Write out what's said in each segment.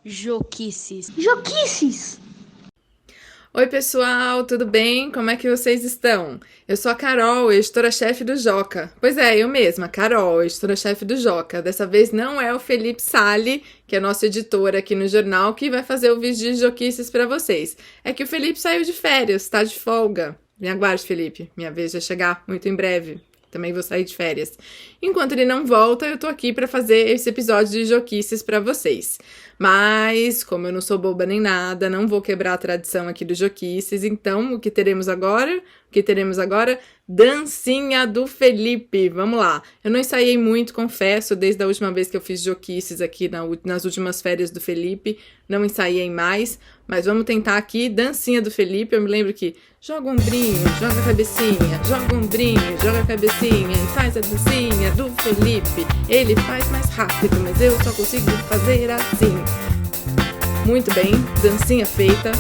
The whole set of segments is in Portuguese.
Joquices. Oi pessoal, tudo bem? Como é que vocês estão? Eu sou a Carol, editora-chefe do Joca. Pois é, eu mesma, Carol, editora-chefe do Joca. Dessa vez não é o Felipe Sali, que é nosso editor aqui no jornal, que vai fazer o vídeo de Joquices para vocês. É que o Felipe saiu de férias, tá de folga. Me aguarde, Felipe, minha vez vai chegar muito em breve. Também vou sair de férias. Enquanto ele não volta, eu tô aqui para fazer esse episódio de Joquices para vocês. Mas, como eu não sou boba nem nada, não vou quebrar a tradição aqui do Joquices, então o que teremos agora? Dancinha do Felipe. Vamos lá. Eu não ensaiei muito, confesso, desde a última vez que eu fiz Joquices aqui nas últimas férias do Felipe. Não ensaiei mais, mas vamos tentar aqui. Dancinha do Felipe. Eu me lembro que joga o ombrinho, joga a cabecinha, joga o ombrinho, joga a cabecinha e faz a dancinha do Felipe. Ele faz mais rápido, mas eu só consigo fazer assim. Muito bem, dancinha feita,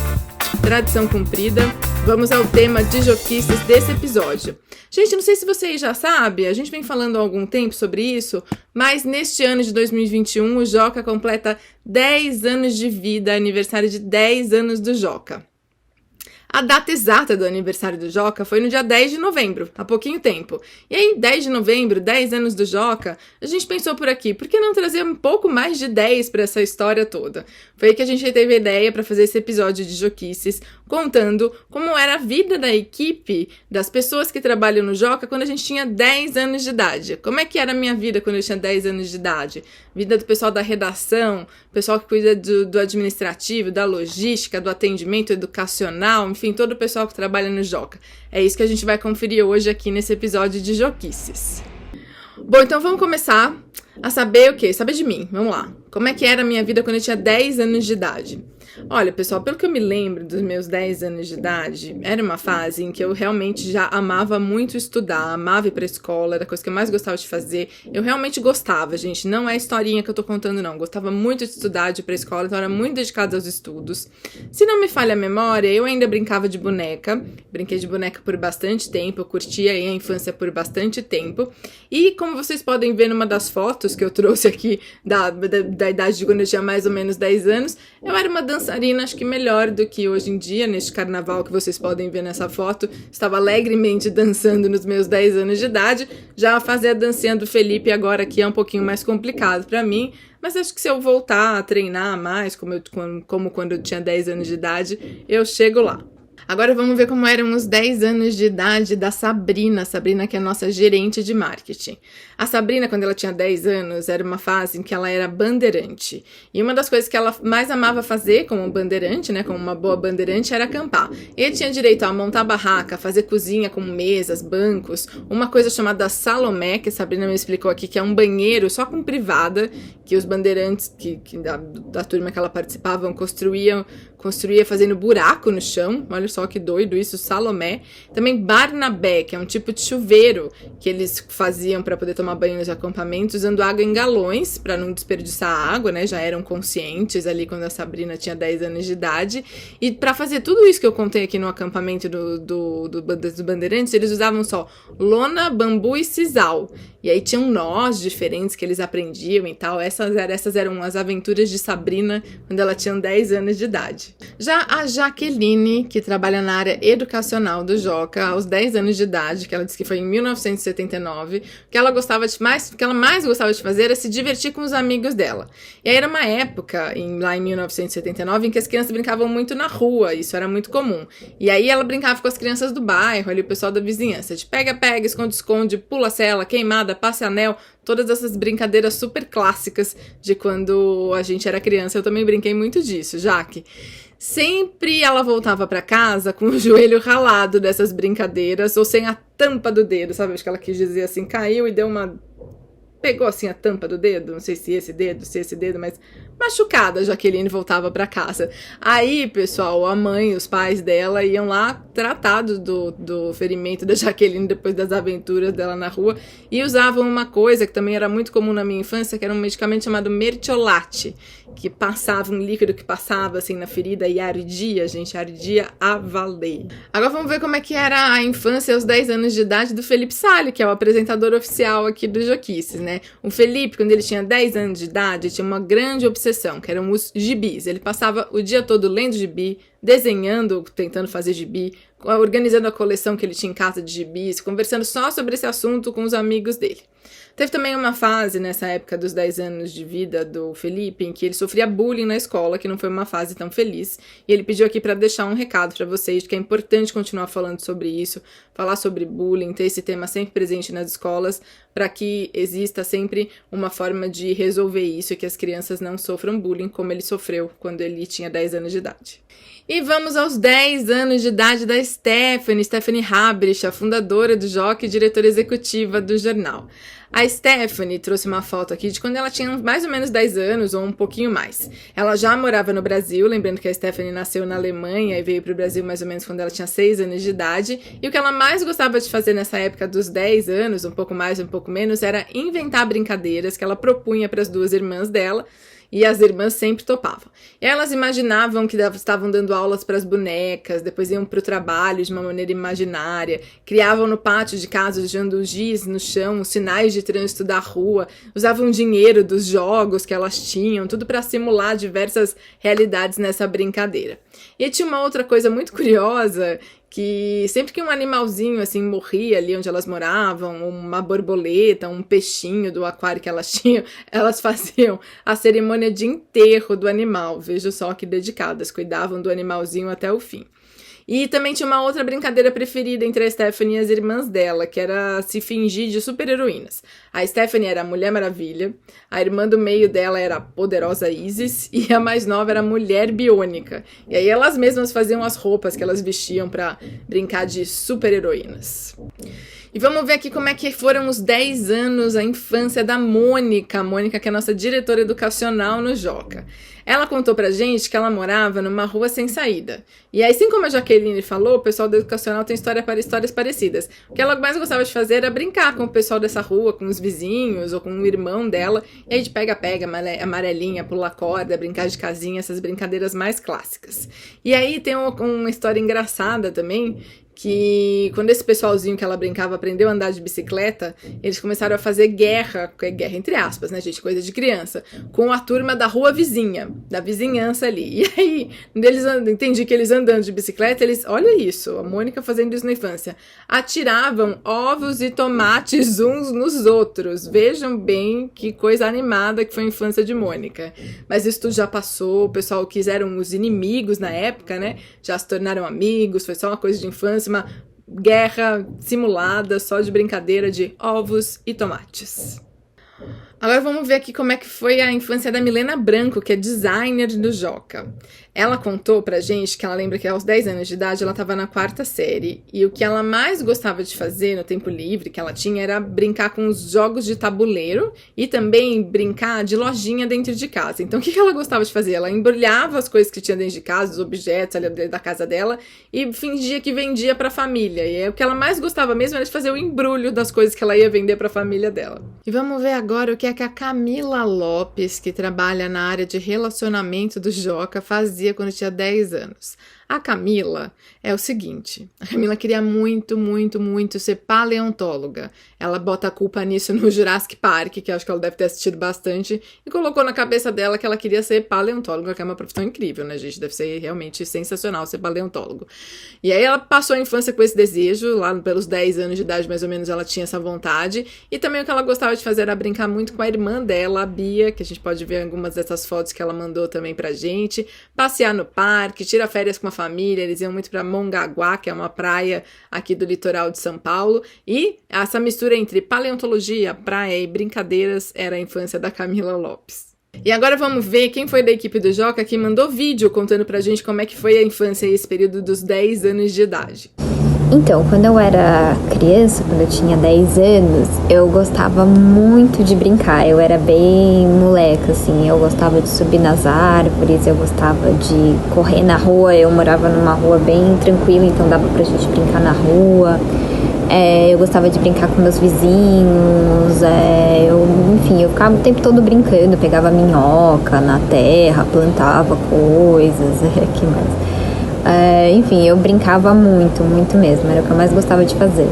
tradição cumprida. Vamos ao tema de Joquices desse episódio. Gente, não sei se vocês já sabem, a gente vem falando há algum tempo sobre isso, mas neste ano de 2021 o Joca completa 10 anos de vida, aniversário de 10 anos do Joca. A data exata do aniversário do Joca foi no dia 10 de novembro, há pouquinho tempo. E aí, 10 de novembro, 10 anos do Joca, a gente pensou por aqui, por que não trazer um pouco mais de 10 para essa história toda? Foi aí que a gente teve a ideia para fazer esse episódio de Joquices, contando como era a vida da equipe, das pessoas que trabalham no Joca, quando a gente tinha 10 anos de idade. Como é que era a minha vida quando eu tinha 10 anos de idade? Vida do pessoal da redação, pessoal que cuida do administrativo, da logística, do atendimento educacional, enfim, todo o pessoal que trabalha no Joca. É isso que a gente vai conferir hoje aqui nesse episódio de Joquices. Bom, então vamos começar a saber o quê? Saber de mim. Vamos lá. Como é que era a minha vida quando eu tinha 10 anos de idade? Olha, pessoal, pelo que eu me lembro dos meus 10 anos de idade, era uma fase em que eu realmente já amava muito estudar, amava ir pra escola, era a coisa que eu mais gostava de fazer. Eu realmente gostava, gente, não é historinha que eu tô contando, não. Gostava muito de estudar, de ir pra escola, então era muito dedicada aos estudos. Se não me falha a memória, eu ainda brincava de boneca. Brinquei de boneca por bastante tempo, eu curtia aí a infância por bastante tempo. E como vocês podem ver numa das fotos que eu trouxe aqui da idade de quando eu tinha mais ou menos 10 anos, eu era uma dançarina, acho que melhor do que hoje em dia, neste carnaval que vocês podem ver nessa foto. Estava alegremente dançando nos meus 10 anos de idade. Já fazer a dancinha do Felipe agora aqui é um pouquinho mais complicado para mim, mas acho que se eu voltar a treinar mais, como quando eu tinha 10 anos de idade, eu chego lá. Agora vamos ver como eram os 10 anos de idade da Sabrina. Sabrina, que é a nossa gerente de marketing. A Sabrina, quando ela tinha 10 anos, era uma fase em que ela era bandeirante. E uma das coisas que ela mais amava fazer como bandeirante, né, como uma boa bandeirante, era acampar. E tinha direito a montar barraca, fazer cozinha com mesas, bancos, uma coisa chamada Salomé, que a Sabrina me explicou aqui, que é um banheiro só com privada, que os bandeirantes da turma que ela participava construía fazendo buraco no chão. Olha só que doido isso, Salomé. Também Barnabé, que é um tipo de chuveiro que eles faziam para poder tomar banho nos acampamentos, usando água em galões para não desperdiçar a água, né? Já eram conscientes ali quando a Sabrina tinha 10 anos de idade. E para fazer tudo isso que eu contei aqui no acampamento dos bandeirantes, eles usavam só lona, bambu e sisal. E aí tinham nós diferentes que eles aprendiam e tal. Essas eram as aventuras de Sabrina quando ela tinha 10 anos de idade. Já a Jaqueline, que trabalha na área educacional do Joca, aos 10 anos de idade, que ela disse que foi em 1979, o que ela mais gostava de fazer era se divertir com os amigos dela. E aí era uma época, lá em 1979, em que as crianças brincavam muito na rua, isso era muito comum. E aí ela brincava com as crianças do bairro, ali o pessoal da vizinhança, de pega-pega, esconde-esconde, pula-cela, queimada, passe-anel, todas essas brincadeiras super clássicas de quando a gente era criança. Eu também brinquei muito disso, Jaque. Sempre ela voltava pra casa com o joelho ralado dessas brincadeiras, ou sem a tampa do dedo, sabe? Acho que ela quis dizer assim, caiu e deu uma... Pegou assim a tampa do dedo, não sei se esse dedo, mas machucada, a Jaqueline voltava pra casa. Aí, pessoal, a mãe, os pais dela iam lá tratar do ferimento da Jaqueline depois das aventuras dela na rua e usavam uma coisa que também era muito comum na minha infância, que era um medicamento chamado mertiolate, que passava, um líquido que passava assim na ferida e ardia, gente, ardia a valer. Agora vamos ver como é que era a infância aos 10 anos de idade do Felipe Sali, que é o apresentador oficial aqui do Joquices, né? né? O Felipe, quando ele tinha 10 anos de idade, tinha uma grande obsessão, que eram os gibis. Ele passava o dia todo lendo gibi, desenhando, tentando fazer gibi, organizando a coleção que ele tinha em casa de gibis, conversando só sobre esse assunto com os amigos dele. Teve também uma fase, nessa época dos 10 anos de vida do Felipe, em que ele sofria bullying na escola, que não foi uma fase tão feliz. E ele pediu aqui para deixar um recado para vocês, de que é importante continuar falando sobre isso, falar sobre bullying, ter esse tema sempre presente nas escolas, para que exista sempre uma forma de resolver isso e que as crianças não sofram bullying como ele sofreu quando ele tinha 10 anos de idade. E vamos aos 10 anos de idade da Stephanie Habrich, a fundadora do Joca e diretora executiva do jornal. A Stephanie trouxe uma foto aqui de quando ela tinha mais ou menos 10 anos ou um pouquinho mais. Ela já morava no Brasil, lembrando que a Stephanie nasceu na Alemanha e veio para o Brasil mais ou menos quando ela tinha 6 anos de idade. E o que ela mais gostava de fazer nessa época dos 10 anos, um pouco mais, um pouco menos, era inventar brincadeiras que ela propunha para as duas irmãs dela. E as irmãs sempre topavam. E elas imaginavam que estavam dando aulas para as bonecas, depois iam para o trabalho de uma maneira imaginária, criavam no pátio de casa usando giz no chão, os sinais de trânsito da rua, usavam dinheiro dos jogos que elas tinham, tudo para simular diversas realidades nessa brincadeira. E tinha uma outra coisa muito curiosa, que sempre que um animalzinho assim morria ali onde elas moravam, uma borboleta, um peixinho do aquário que elas tinham, elas faziam a cerimônia de enterro do animal. Veja só que dedicadas, cuidavam do animalzinho até o fim. E também tinha uma outra brincadeira preferida entre a Stephanie e as irmãs dela, que era se fingir de super-heroínas. A Stephanie era a Mulher Maravilha, a irmã do meio dela era a poderosa Isis e a mais nova era a Mulher Biônica. E aí elas mesmas faziam as roupas que elas vestiam para brincar de super-heroínas. E vamos ver aqui como é que foram os 10 anos, a infância da Mônica. A Mônica, que é a nossa diretora educacional no Joca. Ela contou pra gente que ela morava numa rua sem saída. E aí, assim como a Jaqueline falou, o pessoal do educacional tem histórias parecidas. O que ela mais gostava de fazer era brincar com o pessoal dessa rua, com os vizinhos ou com o irmão dela. E aí de pega-pega, amarelinha, pular corda, brincar de casinha, essas brincadeiras mais clássicas. E aí tem uma história engraçada também, que quando esse pessoalzinho que ela brincava aprendeu a andar de bicicleta, eles começaram a fazer guerra entre aspas, né, gente, coisa de criança, com a turma da rua vizinha, da vizinhança ali. E aí, entendi que eles andando de bicicleta, olha isso, a Mônica fazendo isso na infância, atiravam ovos e tomates uns nos outros. Vejam bem que coisa animada que foi a infância de Mônica. Mas isso tudo já passou, o pessoal que eram os inimigos na época, né, já se tornaram amigos, foi só uma coisa de infância, uma guerra simulada só de brincadeira de ovos e tomates. Agora vamos ver aqui como é que foi a infância da Milena Branco, que é designer do Joca. Ela contou pra gente que ela lembra que aos 10 anos de idade ela estava na 4ª série e o que ela mais gostava de fazer no tempo livre que ela tinha era brincar com os jogos de tabuleiro e também brincar de lojinha dentro de casa. Então o que ela gostava de fazer? Ela embrulhava as coisas que tinha dentro de casa, os objetos ali da casa dela e fingia que vendia pra família. E o que ela mais gostava mesmo era de fazer o embrulho das coisas que ela ia vender pra família dela. E vamos ver agora o que a Camila Lopes, que trabalha na área de relacionamento do Joca, fazia quando tinha 10 anos. A Camila é o seguinte, a Camila queria muito ser paleontóloga. Ela bota a culpa nisso no Jurassic Park, que eu acho que ela deve ter assistido bastante, e colocou na cabeça dela que ela queria ser paleontóloga, que é uma profissão incrível, né, gente? Deve ser realmente sensacional ser paleontólogo. E aí ela passou a infância com esse desejo, lá pelos 10 anos de idade mais ou menos ela tinha essa vontade, e também o que ela gostava de fazer era brincar muito com a irmã dela, a Bia, que a gente pode ver algumas dessas fotos que ela mandou também pra gente, passear no parque, tirar férias com a família, eles iam muito para Mongaguá, que é uma praia aqui do litoral de São Paulo, e essa mistura entre paleontologia, praia e brincadeiras era a infância da Camila Lopes. E agora vamos ver quem foi da equipe do Joca que mandou vídeo contando pra gente como é que foi a infância e esse período dos 10 anos de idade. Então, quando eu era criança, quando eu tinha 10 anos, eu gostava muito de brincar. Eu era bem moleca, assim, eu gostava de subir nas árvores, eu gostava de correr na rua. Eu morava numa rua bem tranquila, então dava pra gente brincar na rua. Eu gostava de brincar com meus vizinhos, enfim, eu ficava o tempo todo brincando, pegava minhoca na terra, plantava coisas, que mais? Enfim, eu brincava muito mesmo, era o que eu mais gostava de fazer.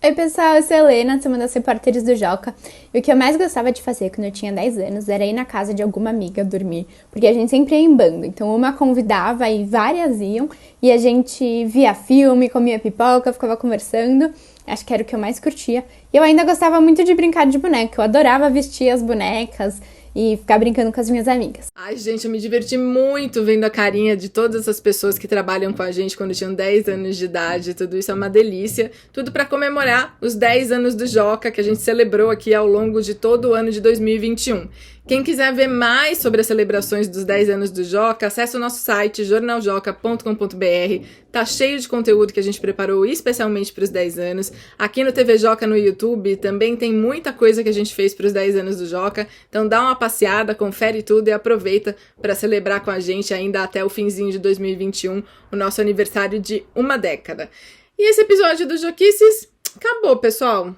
Oi pessoal, eu sou a Helena, sou uma das repórteres do Joca. E o que eu mais gostava de fazer quando eu tinha 10 anos era ir na casa de alguma amiga dormir, porque a gente sempre ia em bando. Então uma convidava e várias iam, e a gente via filme, comia pipoca, ficava conversando. Acho que era o que eu mais curtia. E eu ainda gostava muito de brincar de boneca, eu adorava vestir as bonecas e ficar brincando com as minhas amigas. Ai, gente, eu me diverti muito vendo a carinha de todas essas pessoas que trabalham com a gente quando tinham 10 anos de idade. Tudo isso é uma delícia. Tudo para comemorar os 10 anos do Joca, que a gente celebrou aqui ao longo de todo o ano de 2021. Quem quiser ver mais sobre as celebrações dos 10 anos do Joca, acesse o nosso site jornaljoca.com.br. Tá cheio de conteúdo que a gente preparou especialmente para os 10 anos. Aqui no TV Joca no YouTube também tem muita coisa que a gente fez para os 10 anos do Joca. Então dá uma passeada, confere tudo e aproveita para celebrar com a gente ainda até o finzinho de 2021, o nosso aniversário de uma década. E esse episódio do Joquices acabou, pessoal.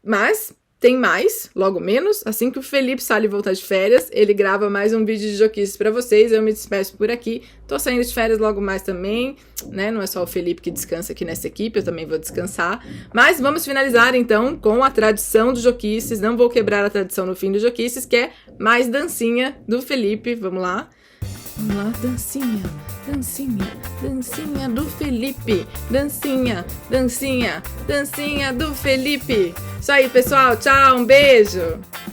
Mas tem mais, logo menos, assim que o Felipe Sali voltar de férias, ele grava mais um vídeo de Joquices pra vocês, eu me despeço por aqui, tô saindo de férias logo mais também, né, não é só o Felipe que descansa aqui nessa equipe, eu também vou descansar, mas vamos finalizar então com a tradição do Joquices, não vou quebrar a tradição no fim do Joquices, que é mais dancinha do Felipe, vamos lá? Vamos lá, dancinha, dancinha, dancinha do Felipe. Dancinha, dancinha, dancinha do Felipe. Isso aí, pessoal. Tchau, um beijo.